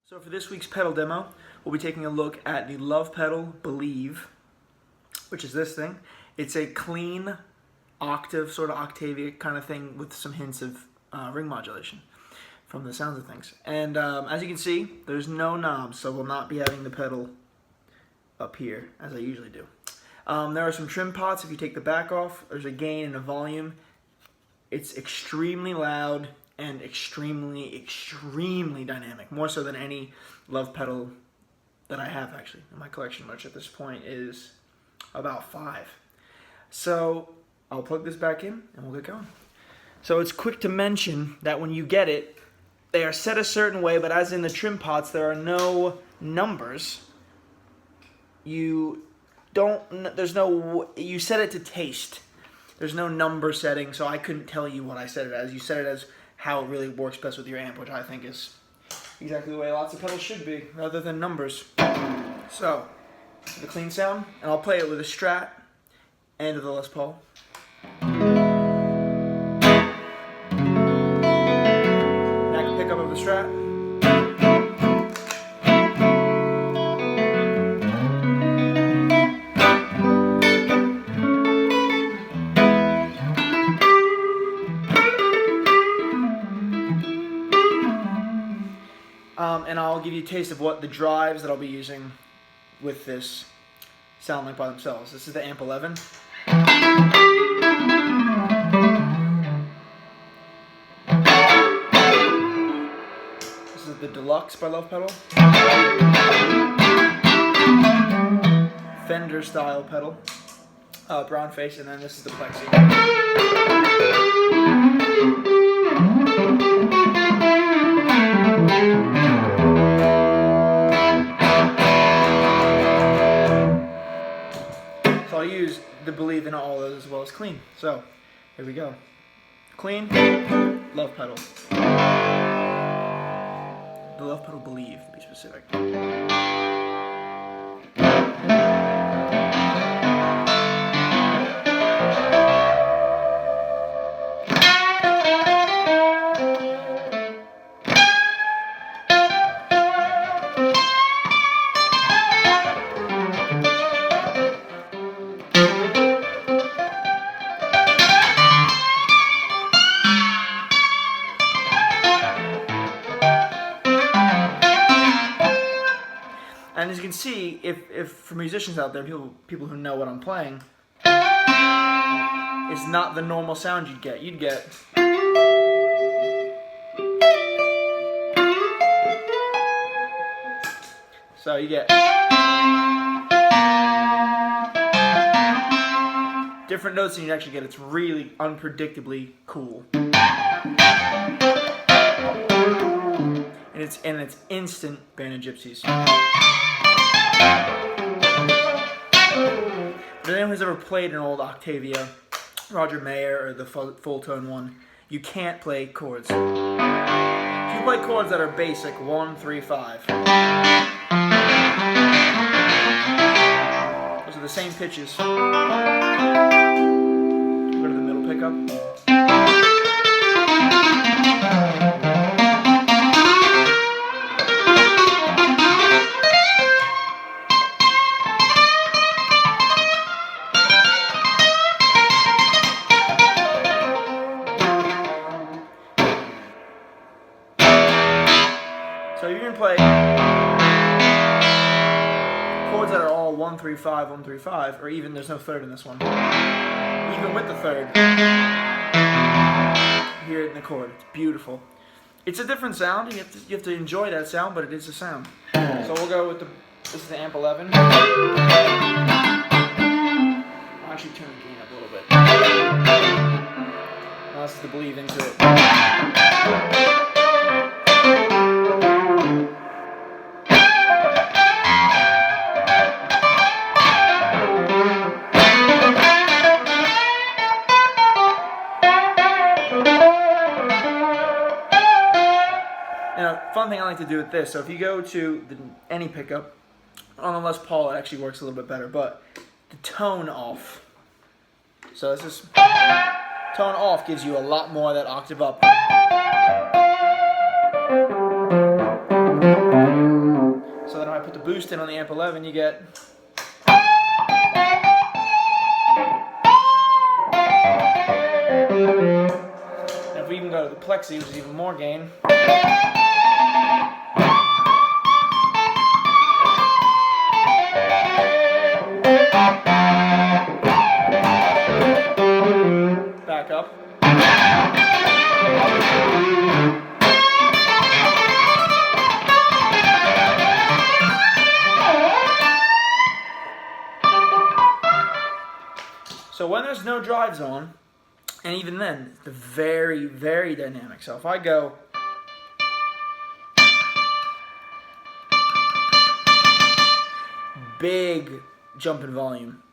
So for this week's pedal demo, we'll be taking a look at the Lovepedal BELIEVE, which is this thing. It's a clean octave, sort of octavia kind of thing with some hints of ring modulation from the sounds of things. And as you can see, there's no knobs, so we'll not be having the pedal up here as I usually do. There are some trim pots if you take the back off. There's a gain and a volume. It's extremely loud and extremely dynamic, more so than any Lovepedal that I have actually in my collection, which at this point is about 5. So I'll plug this back in and we'll get going. So it's quick to mention that when you get it, they are set a certain way, but as in the trim pots, there are no numbers. You set it to taste. There's no number setting, so I couldn't tell you what I set it as. You set it as how it really works best with your amp, which I think is exactly the way lots of pedals should be, rather than numbers. So, the clean sound, and I'll play it with a Strat and with a Les Paul. Back and pickup of the Strat. And I'll give you a taste of what the drives that I'll be using with this sound like by themselves. This is the Amp 11. This is the Deluxe by Lovepedal. Fender style pedal, brown face, and then this is the Plexi. So I'll use the BELIEVE in all those as well as clean. So here we go. Clean, Lovepedal. The Lovepedal BELIEVE, to be specific. And as you can see, if for musicians out there, people who know what I'm playing, it's not the normal sound you'd get. You'd get so you get different notes than you'd actually get. It's really unpredictably cool. And it's instant Band of Gypsies. For anyone who's ever played an old Octavia, Roger Mayer, or the full tone one, you can't play chords. If you play chords that are basic, 1, 3, 5, those are the same pitches. Go to the middle pickup. So you can play chords that are all 1, 3, 5, 1, 3, 5, or even there's no third in this one. Even with the third, you hear it in the chord. It's beautiful. It's a different sound. You have to enjoy that sound, but it is a sound. So we'll go with this is the Amp 11. I'll actually turn the gain up a little bit. Now this is the BELIEVE into it. Fun thing I like to do with this, so if you go to any pickup, on the Les Paul it actually works a little bit better, but the tone off. So this is, tone off gives you a lot more of that octave up. So then if I put the boost in on the amp 11, you get. And if we even go to the plexi, which is even more gain. Back up. So when there's no drives on, and even then, it's very, very dynamic. So if I go big jump in volume.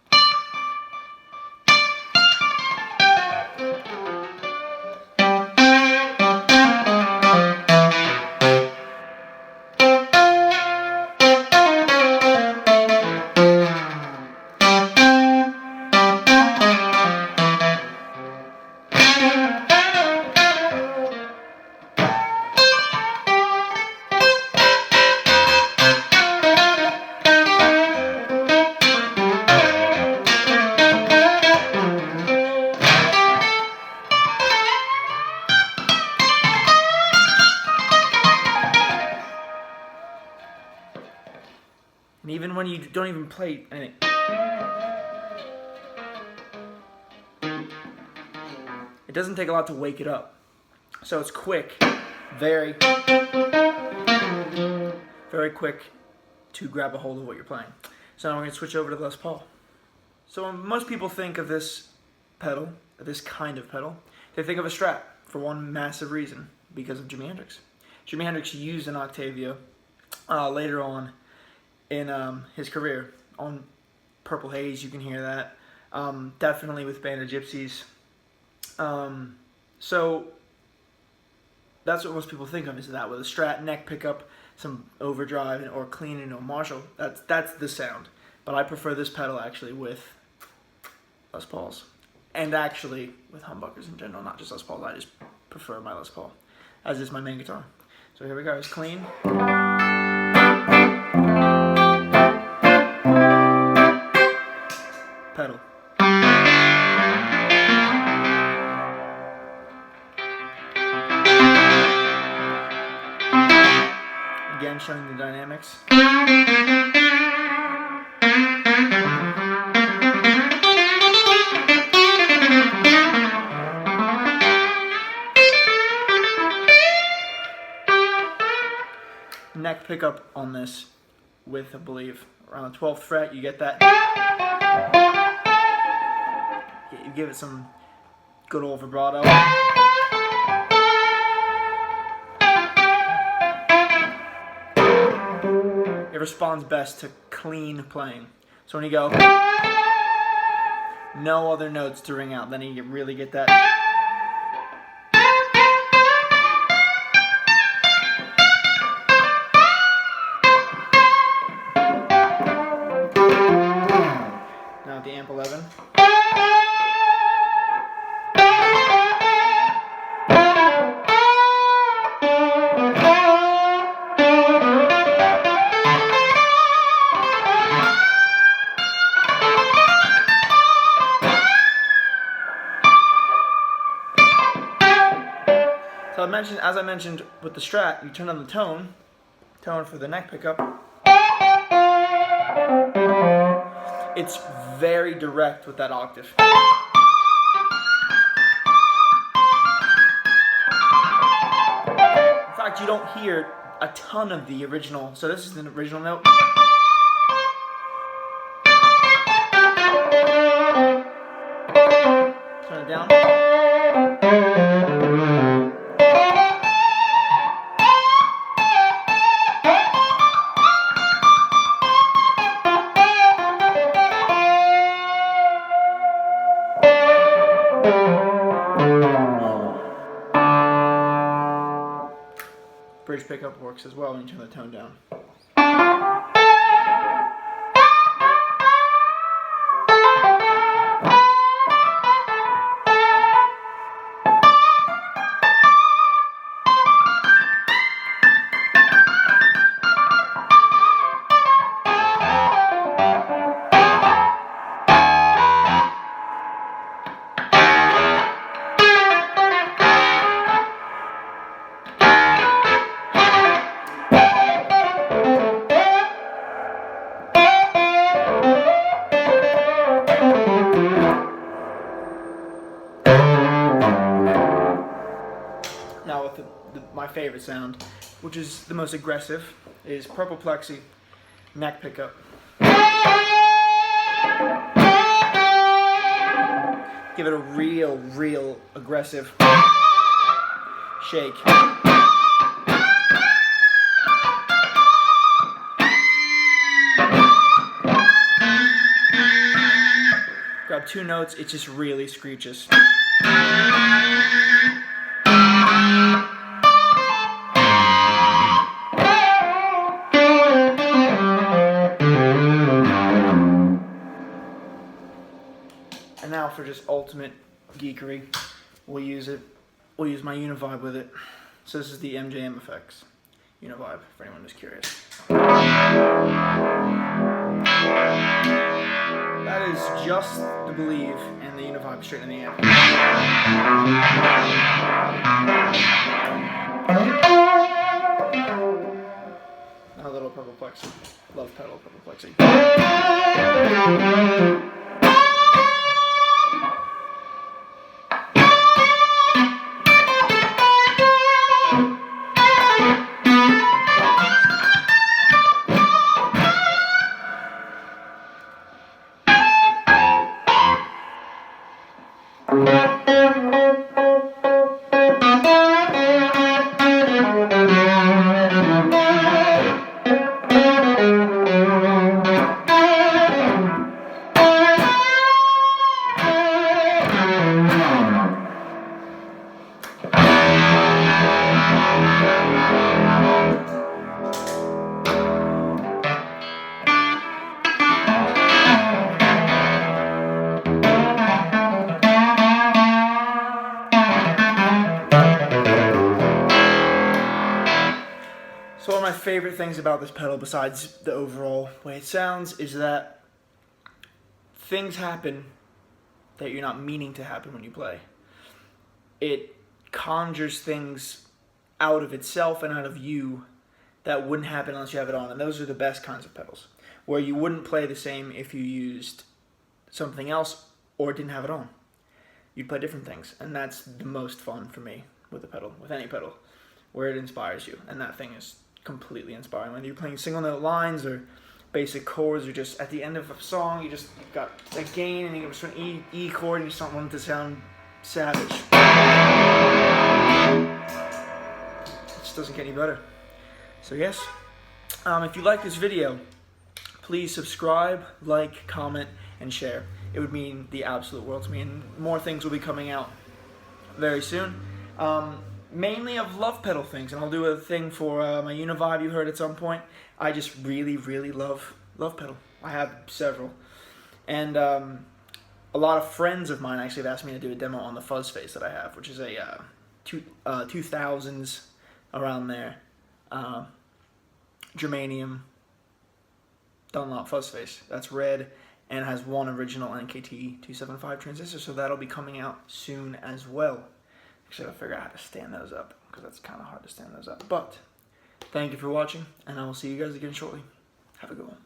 And even when you don't even play anything. It doesn't take a lot to wake it up. So it's quick, very quick to grab a hold of what you're playing. So now we're going to switch over to the Les Paul. So when most people think of this pedal, this kind of pedal, they think of a Strat for one massive reason, because of Jimi Hendrix. Jimi Hendrix used an Octavia later on in his career. On Purple Haze, you can hear that. Definitely with Band of Gypsies. So that's what most people think of, is that with a Strat neck pickup, some overdrive or clean or Marshall. That's the sound. But I prefer this pedal actually with Les Pauls, and actually with humbuckers in general, not just Les Pauls. I just prefer my Les Paul, as is my main guitar. So here we go. It's clean. Pedal. Again, showing the dynamics. Neck pickup on this with, I believe, around the 12th fret, you get that. You give it some good old vibrato. It responds best to clean playing. So when you go, no other notes to ring out, then you really get that. Now at the amp 11. So as I mentioned with the Strat, you turn on the tone for the neck pickup. It's very direct with that octave. In fact, you don't hear a ton of the original. So this is the original note. Turn it down. Bridge pickup works as well when you turn the tone down. out with my favorite sound, which is the most aggressive, is purple plexi, neck pickup. Give it a real aggressive shake. Grab 2 notes, it just really screeches. And now for just ultimate geekery, we'll use my Univibe with it. So this is the MJM Effects Univibe, for anyone who's curious. That is just the Believe and the Univibe straight in the amp. Now a little purple plexi. Lovepedal purple plexi. So one of my favorite things about this pedal, besides the overall way it sounds, is that things happen that you're not meaning to happen when you play. It conjures things out of itself and out of you that wouldn't happen unless you have it on. And those are the best kinds of pedals, where you wouldn't play the same if you used something else or didn't have it on. You'd play different things, and that's the most fun for me with the pedal, with any pedal, where it inspires you. And that thing is completely inspiring. Whether you're playing single note lines or basic chords, or just at the end of a song, you've got a gain and you just an E chord and you just want it to sound savage. It just doesn't get any better. So yes, if you like this video, please subscribe, like, comment, and share. It would mean the absolute world to me, and more things will be coming out very soon. Mainly of Lovepedal things, and I'll do a thing for my Univibe you heard at some point. I just really love Lovepedal. I have several. And a lot of friends of mine actually have asked me to do a demo on the fuzz face that I have, which is a 2000s, around there, germanium Dunlop fuzz face. That's red and has one original NKT 275 transistor, so that'll be coming out soon as well. Actually, I'll figure out how to stand those up, because that's kind of hard to stand those up. But thank you for watching, and I will see you guys again shortly. Have a good one.